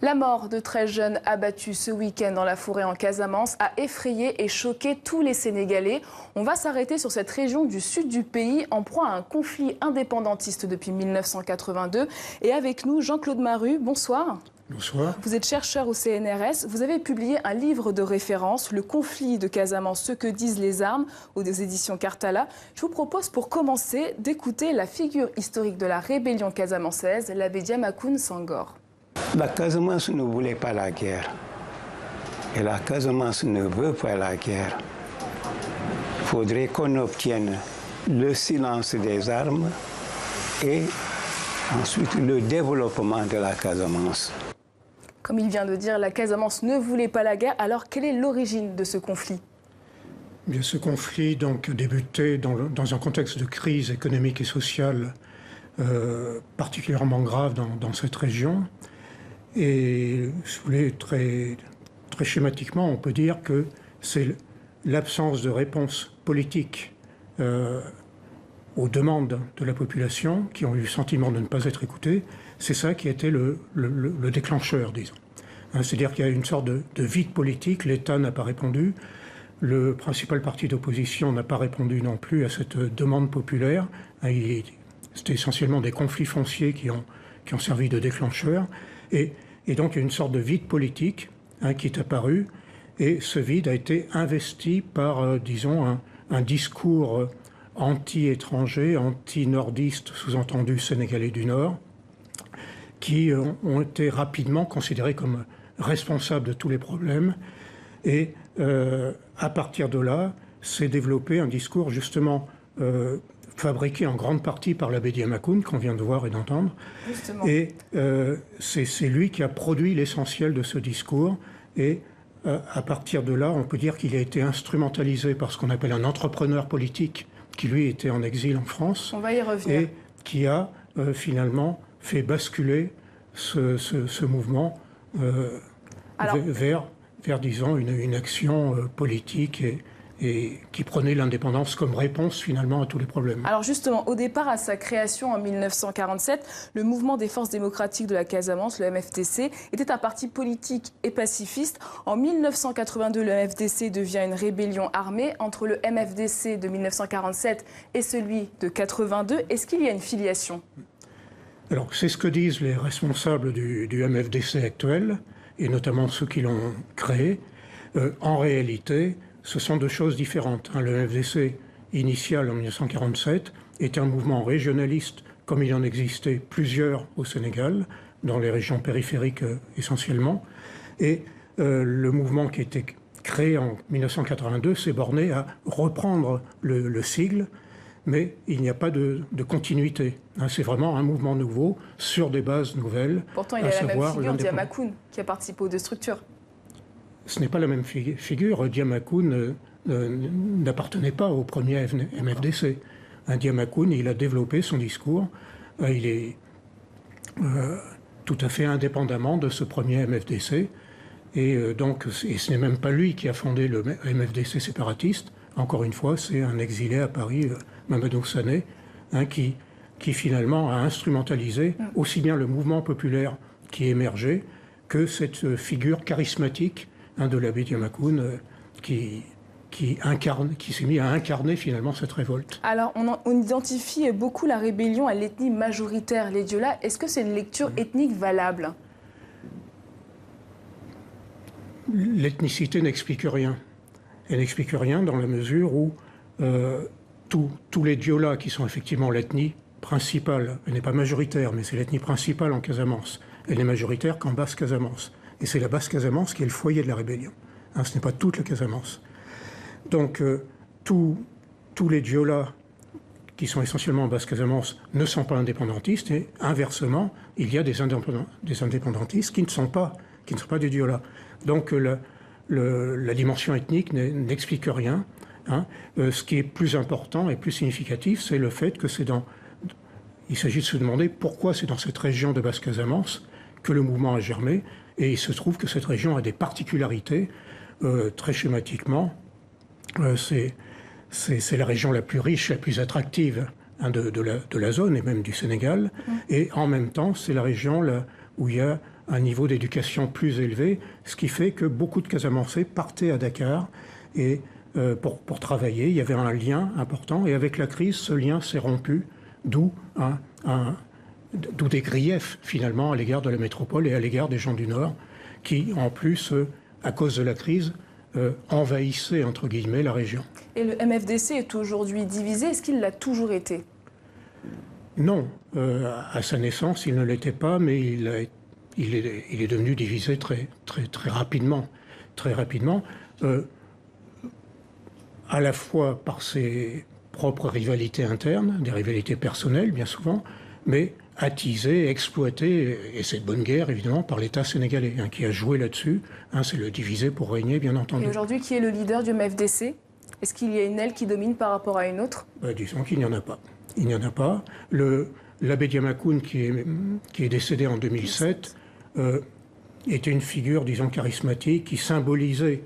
La mort de 13 jeunes abattus ce week-end dans la forêt en Casamance a effrayé et choqué tous les Sénégalais. On va s'arrêter sur cette région du sud du pays en proie à un conflit indépendantiste depuis 1982. Et avec nous, Jean-Claude Maru, bonsoir. Bonsoir. Vous êtes chercheur au CNRS. Vous avez publié un livre de référence, Le conflit de Casamance, ce que disent les armes, aux éditions Cartala. Je vous propose pour commencer d'écouter la figure historique de la rébellion casamançaise, l'abbé Diamacoune Senghor. La Casamance ne voulait pas la guerre. Et la Casamance ne veut pas la guerre. Il faudrait qu'on obtienne le silence des armes et ensuite le développement de la Casamance. Comme il vient de dire, la Casamance ne voulait pas la guerre. Alors, quelle est l'origine de ce conflit ? Bien, ce conflit donc, débutait dans un contexte de crise économique et sociale particulièrement grave dans cette région. Et si vous voulez, très schématiquement, on peut dire que c'est l'absence de réponse politique aux demandes de la population, qui ont eu le sentiment de ne pas être écoutées. C'est ça qui a été le déclencheur, disons. C'est-à-dire qu'il y a une sorte de vide politique, l'État n'a pas répondu, le principal parti d'opposition n'a pas répondu non plus à cette demande populaire. C'était essentiellement des conflits fonciers qui ont servi de déclencheur. Et donc il y a une sorte de vide politique qui est apparu, et ce vide a été investi par, disons, un discours anti-étranger, anti-nordiste, sous-entendu sénégalais du Nord, qui ont été rapidement considérés comme responsables de tous les problèmes. Et à partir de là, s'est développé un discours justement fabriqué en grande partie par l'abbé Diamacoune, qu'on vient de voir et d'entendre. Justement. Et c'est lui qui a produit l'essentiel de ce discours. Et à partir de là, on peut dire qu'il a été instrumentalisé par ce qu'on appelle un entrepreneur politique, qui lui était en exil en France. On va y revenir. Et qui a finalement fait basculer ce mouvement vers, disons, une action politique et qui prenait l'indépendance comme réponse finalement à tous les problèmes. Alors justement, au départ, à sa création en 1947, le mouvement des forces démocratiques de la Casamance, le MFDC, était un parti politique et pacifiste. En 1982, le MFDC devient une rébellion armée. Entre le MFDC de 1947 et celui de 82, est-ce qu'il y a une filiation ? Alors c'est ce que disent les responsables du MFDC actuel, et notamment ceux qui l'ont créé. En réalité, ce sont deux choses différentes. Le MFDC initial en 1947 était un mouvement régionaliste, comme il en existait plusieurs au Sénégal, dans les régions périphériques essentiellement. Et le mouvement qui a été créé en 1982 s'est borné à reprendre le sigle, mais il n'y a pas de continuité. C'est vraiment un mouvement nouveau, sur des bases nouvelles. Pourtant, il a la même figure, Diamacoune, qui a participé aux deux structures. Ce n'est pas la même figure. Diamacoune n'appartenait pas au premier MFDC. Diamacoune, il a développé son discours. Il est tout à fait indépendamment de ce premier MFDC. Et donc, ce n'est même pas lui qui a fondé le MFDC séparatiste. Encore une fois, c'est un exilé à Paris, Mamadou Sané, qui finalement a instrumentalisé aussi bien le mouvement populaire qui émergeait que cette figure charismatique de l'abbé Diamacoune qui s'est mis à incarner finalement cette révolte. Alors, on identifie beaucoup la rébellion à l'ethnie majoritaire, les Diola. Est-ce que c'est une lecture ethnique valable ? L'ethnicité n'explique rien. Elle n'explique rien dans la mesure où tous les Diola, qui sont effectivement l'ethnie principale, elle n'est pas majoritaire, mais c'est l'ethnie principale en Casamance. Elle n'est majoritaire qu'en Basse-Casamance. Et c'est la Basse-Casamance qui est le foyer de la rébellion. Ce n'est pas toute la Casamance. Donc, tous les Diola, qui sont essentiellement en Basse-Casamance, ne sont pas indépendantistes. Et inversement, il y a des indépendantistes qui ne sont pas des Diola. Donc, la dimension ethnique n'explique rien. Ce qui est plus important et plus significatif, c'est le fait que il s'agit de se demander pourquoi c'est dans cette région de Basse-Casamance que le mouvement a germé. Et il se trouve que cette région a des particularités. Très schématiquement, c'est la région la plus riche, la plus attractive de la zone et même du Sénégal. Et en même temps, c'est la région où il y a un niveau d'éducation plus élevé, ce qui fait que beaucoup de Casamançais partaient à Dakar et pour travailler. Il y avait un lien important et avec la crise, ce lien s'est rompu, d'où des griefs finalement à l'égard de la métropole et à l'égard des gens du Nord qui, en plus, à cause de la crise, envahissaient, entre guillemets, la région. Et le MFDC est aujourd'hui divisé. Est-ce qu'il l'a toujours été? Non. À sa naissance, il ne l'était pas, mais il est devenu divisé très rapidement. Très rapidement. À la fois par ses propres rivalités internes, des rivalités personnelles, bien souvent, mais attisé, exploité, et c'est de bonne guerre, évidemment, par l'État sénégalais, qui a joué là-dessus. C'est le diviser pour régner, bien entendu. Et aujourd'hui, qui est le leader du MFDC? Est-ce qu'il y a une aile qui domine par rapport à une autre? Disons qu'il n'y en a pas. Il n'y en a pas. L'abbé Diamacoune, qui est décédé en 2007, était une figure, disons, charismatique, qui symbolisait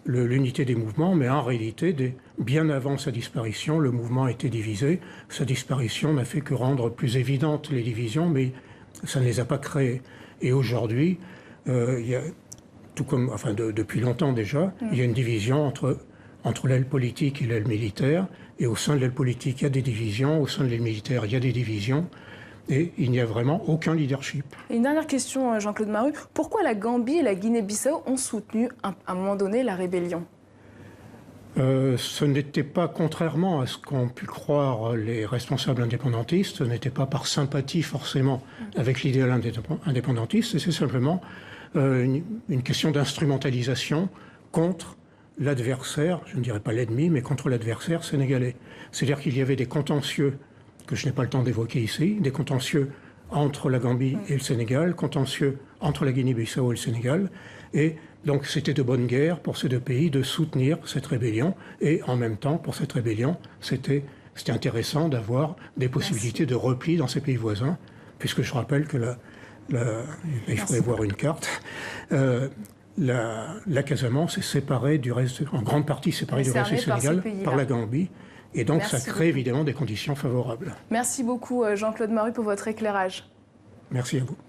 l'unité des mouvements, mais en réalité, bien avant sa disparition, le mouvement a été divisé. Sa disparition n'a fait que rendre plus évidentes les divisions, mais ça ne les a pas créées. Et aujourd'hui, depuis longtemps déjà, il y a une division entre l'aile politique et l'aile militaire. Et au sein de l'aile politique, il y a des divisions. Au sein de l'aile militaire, il y a des divisions. Et il n'y a vraiment aucun leadership. Et une dernière question, Jean-Claude Maru. Pourquoi la Gambie et la Guinée-Bissau ont soutenu à un moment donné la rébellion? Ce n'était pas, contrairement à ce qu'ont pu croire les responsables indépendantistes, ce n'était pas par sympathie forcément avec l'idéal indépendantiste, c'est simplement une question d'instrumentalisation contre l'adversaire, je ne dirais pas l'ennemi, mais contre l'adversaire sénégalais. C'est-à-dire qu'il y avait des contentieux que je n'ai pas le temps d'évoquer ici, des contentieux entre la Gambie et le Sénégal, contentieux entre la Guinée-Bissau et le Sénégal. Et donc c'était de bonne guerre pour ces deux pays de soutenir cette rébellion. Et en même temps, pour cette rébellion, c'était intéressant d'avoir des possibilités de repli dans ces pays voisins, puisque je rappelle que il faudrait voir une carte. La Casamance est séparée du reste, en grande partie séparée du reste du Sénégal par la Gambie. Et donc, ça crée évidemment des conditions favorables. Merci beaucoup, Jean-Claude Maru, pour votre éclairage. Merci à vous.